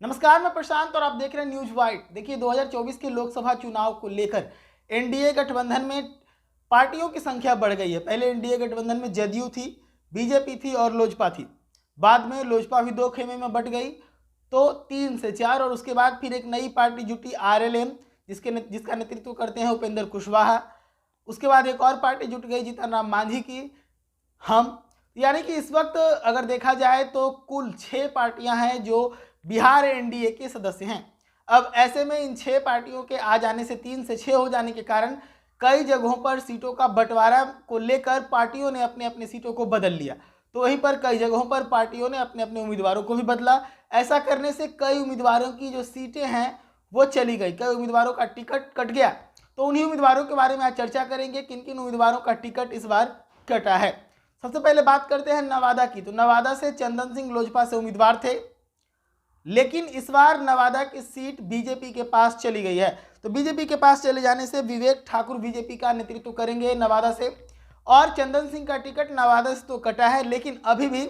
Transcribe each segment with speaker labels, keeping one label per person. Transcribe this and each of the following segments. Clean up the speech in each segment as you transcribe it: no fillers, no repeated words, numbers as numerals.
Speaker 1: नमस्कार, मैं प्रशांत और आप देख रहे हैं न्यूज वाइट। देखिए, 2024 के लोकसभा चुनाव को लेकर एनडीए गठबंधन में पार्टियों की संख्या बढ़ गई है। पहले एनडीए गठबंधन में जदयू थी, बीजेपी थी और लोजपा थी। बाद में लोजपा भी दो खेमे में बट गई, तो 3 से 4, और उसके बाद फिर एक नई पार्टी जुटी आरएलएम, जिसका नेतृत्व करते हैं उपेंद्र कुशवाहा। उसके बाद एक और पार्टी जुट गई जीतन राम मांझी की, हम। यानी कि इस वक्त अगर देखा जाए तो कुल 6 पार्टियां हैं जो बिहार एनडीए के सदस्य हैं। अब ऐसे में इन 6 पार्टियों के आ जाने से 3 से 6 हो जाने के कारण कई जगहों पर सीटों का बंटवारा को लेकर पार्टियों ने अपने अपने सीटों को बदल लिया। तो वहीं पर कई जगहों पर पार्टियों ने अपने अपने उम्मीदवारों को भी बदला। ऐसा करने से कई उम्मीदवारों की जो सीटें हैं वो चली गई, कई उम्मीदवारों का टिकट कट गया। तो उन्हीं उम्मीदवारों के बारे में आज चर्चा करेंगे, किन किन उम्मीदवारों का टिकट इस बार कटा है। सबसे पहले बात करते हैं नवादा की। तो नवादा से चंदन सिंह लोजपा से उम्मीदवार थे, लेकिन इस बार नवादा की सीट बीजेपी के पास चली गई है। तो बीजेपी के पास चले जाने से विवेक ठाकुर बीजेपी का नेतृत्व करेंगे नवादा से, और चंदन सिंह का टिकट नवादा से तो कटा है, लेकिन अभी भी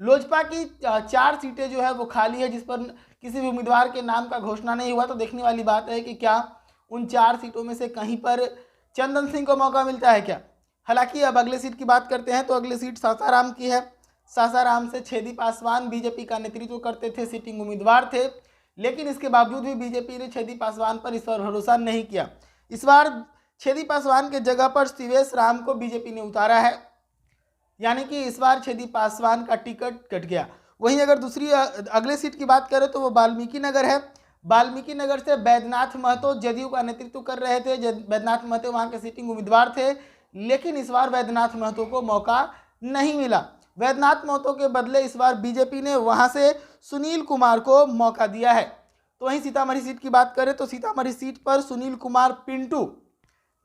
Speaker 1: लोजपा की 4 सीटें जो है वो खाली है, जिस पर किसी भी उम्मीदवार के नाम का घोषणा नहीं हुआ। तो देखने वाली बात है कि क्या उन 4 सीटों में से कहीं पर चंदन सिंह को मौका मिलता है क्या। हालांकि अब अगले सीट की बात करते हैं, तो अगली सीट सासाराम की है। सासाराम से छेदी पासवान बीजेपी का नेतृत्व करते थे, सिटिंग उम्मीदवार थे, लेकिन इसके बावजूद भी बीजेपी ने छेदी पासवान पर इस बार भरोसा नहीं किया। इस बार छेदी पासवान के जगह पर शिवेश राम को बीजेपी ने उतारा है, यानी कि इस बार छेदी पासवान का टिकट कट गया। वहीं अगर दूसरी अगले सीट की बात करें तो वो वाल्मीकि नगर है। वाल्मीकि नगर से बैद्यनाथ महतो जदयू का नेतृत्व कर रहे थे। बैद्यनाथ महतो वहाँ के सिटिंग उम्मीदवार थे, लेकिन इस बार बैद्यनाथ महतो को मौका नहीं मिला। बैद्यनाथ महतो के बदले इस बार बीजेपी ने वहां से सुनील कुमार को मौका दिया है। तो वहीं सीतामढ़ी सीट की बात करें तो सीतामढ़ी सीट पर सुनील कुमार पिंटू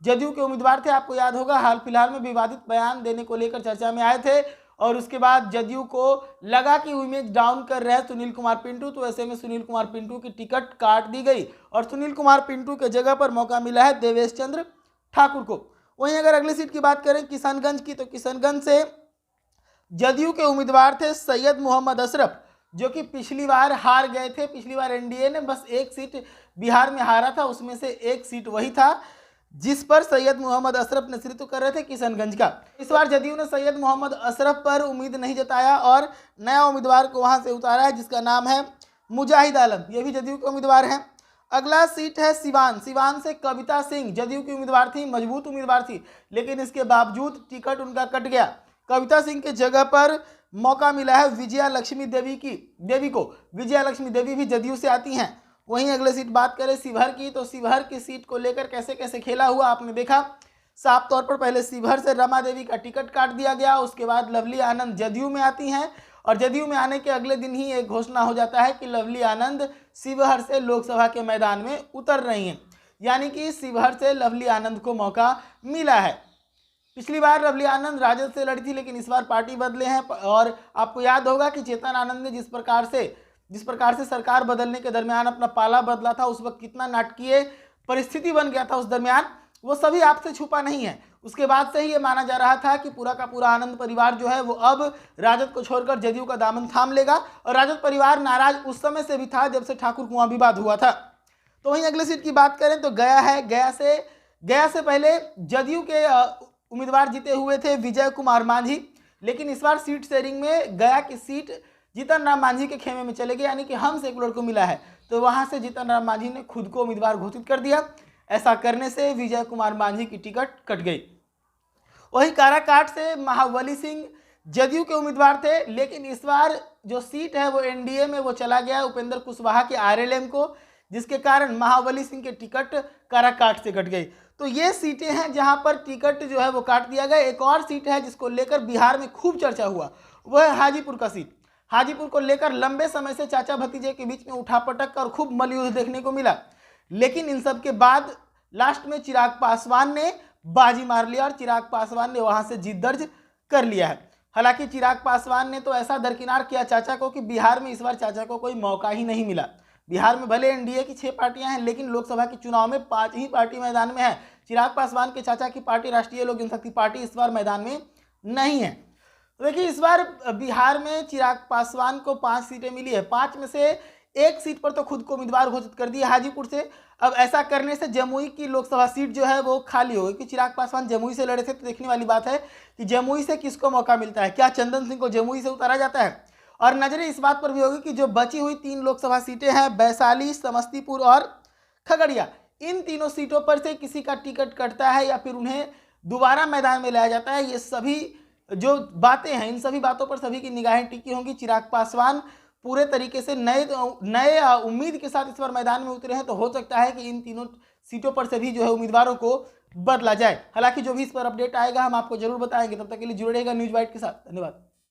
Speaker 1: जदयू के उम्मीदवार थे। आपको याद होगा, हाल फिलहाल में विवादित बयान देने को लेकर चर्चा में आए थे, और उसके बाद जदयू को लगा कि इमेज डाउन कर रहे हैं सुनील कुमार पिंटू। तो ऐसे में सुनील कुमार पिंटू की टिकट काट दी गई और सुनील कुमार पिंटू के जगह पर मौका मिला है देवेश चंद्र ठाकुर को। वहीं अगर अगली सीट की बात करें किशनगंज की, तो किशनगंज से जदयू के उम्मीदवार थे सैयद मोहम्मद अशरफ, जो कि पिछली बार हार गए थे। पिछली बार एनडीए ने बस एक सीट बिहार में हारा था, उसमें से एक सीट वही था जिस पर सैयद मोहम्मद अशरफ नेतृत्व कर रहे थे किशनगंज का। इस बार जदयू ने सैयद मोहम्मद अशरफ पर उम्मीद नहीं जताया और नया उम्मीदवार को वहां से उतारा है, जिसका नाम है मुजाहिद आलम। ये भी जदयू के उम्मीदवार हैं। अगला सीट है सिवान। सिवान से कविता सिंह जदयू की उम्मीदवार थी, मजबूत उम्मीदवार थी, लेकिन इसके बावजूद टिकट उनका कट गया। कविता सिंह के जगह पर मौका मिला है विजया लक्ष्मी देवी को। विजया लक्ष्मी देवी भी जदयू से आती हैं। वहीं अगले सीट बात करें शिवहर की, तो शिवहर की सीट को लेकर कैसे कैसे खेला हुआ आपने देखा। साफ तौर पर पहले शिवहर से रमा देवी का टिकट काट दिया गया, उसके बाद लवली आनंद जदयू में आती हैं, और जदयू में आने के अगले दिन ही एक घोषणा हो जाता है कि लवली आनंद शिवहर से लोकसभा के मैदान में उतर रही हैं। यानी कि शिवहर से लवली आनंद को मौका मिला है। पिछली बार लवली आनंद राजद से लड़ी थी, लेकिन इस बार पार्टी बदले हैं। और आपको याद होगा कि चेतन आनंद ने जिस प्रकार से सरकार बदलने के दरमियान अपना पाला बदला था, उस वक्त कितना नाटकीय परिस्थिति बन गया था उस दरमियान, वो सभी आपसे छुपा नहीं है। उसके बाद से ही ये माना जा रहा था कि पूरा का पूरा आनंद परिवार जो है वो अब राजद को छोड़कर जदयू का दामन थाम लेगा, और राजद परिवार नाराज उस समय से भी था जब से ठाकुर कुआं विवाद हुआ था। तो वहीं अगली सीट की बात करें तो गया है। गया से पहले जदयू के उम्मीदवार जीते हुए थे विजय कुमार मांझी, लेकिन इस बार सीट शेयरिंग में गया की सीट जीतन राम मांझी के खेमे में चले गए, यानी कि हम सेकुलर को मिला है। तो वहां से जीतन राम मांझी ने खुद को उम्मीदवार घोषित कर दिया। ऐसा करने से विजय कुमार मांझी की टिकट कट गई। वहीं काराकाट से महाबली सिंह जदयू के उम्मीदवार थे, लेकिन इस बार जो सीट है वो एनडीए में वो चला गया उपेंद्र कुशवाहा के आरएलएम को, जिसके कारण महाबली सिंह के टिकट काराकाट से कट गई। तो ये सीटें हैं जहां पर टिकट जो है वो काट दिया गया। एक और सीट है जिसको लेकर बिहार में खूब चर्चा हुआ, वो है हाजीपुर का सीट। हाजीपुर को लेकर लंबे समय से चाचा भतीजे के बीच में उठापटक और खूब मलयुद्ध देखने को मिला, लेकिन इन सब के बाद लास्ट में चिराग पासवान ने बाजी मार लिया और चिराग पासवान ने वहां से जीत दर्ज कर लिया है। हालांकि चिराग पासवान ने तो ऐसा दरकिनार किया चाचा को कि बिहार में इस बार चाचा को कोई मौका ही नहीं मिला। बिहार में भले एनडीए की 6 पार्टियां हैं, लेकिन लोकसभा के चुनाव में 5 ही पार्टी मैदान में है। चिराग पासवान के चाचा की पार्टी राष्ट्रीय लोक जनशक्ति पार्टी इस बार मैदान में नहीं है। तो देखिए इस बार बिहार में चिराग पासवान को 5 सीटें मिली है। 5 में से 1 सीट पर तो खुद को उम्मीदवार घोषित कर दिया हाजीपुर से। अब ऐसा करने से जमुई की लोकसभा सीट जो है वो खाली हो गई, क्योंकि चिराग पासवान जमुई से लड़े थे। तो देखने वाली बात है कि जमुई से किसको मौका मिलता है, क्या चंदन सिंह को जमुई से उतारा जाता है। और नजरें इस बात पर भी होगी कि जो बची हुई 3 लोकसभा सीटें हैं, वैशाली, समस्तीपुर और खगड़िया, इन तीनों सीटों पर से किसी का टिकट कटता है या फिर उन्हें दोबारा मैदान में लाया जाता है। ये सभी जो बातें हैं, इन सभी बातों पर सभी की निगाहें टिकी होंगी। चिराग पासवान पूरे तरीके से नए उम्मीद के साथ इस बार मैदान में उतरे हैं, तो हो सकता है कि इन तीनों सीटों पर से भी जो है उम्मीदवारों को बदला जाए। हालांकि जो भी इस पर अपडेट आएगा हम आपको जरूर बताएंगे। तब तक के लिए जुड़े रहेगा न्यूज़ बाइट के साथ। धन्यवाद।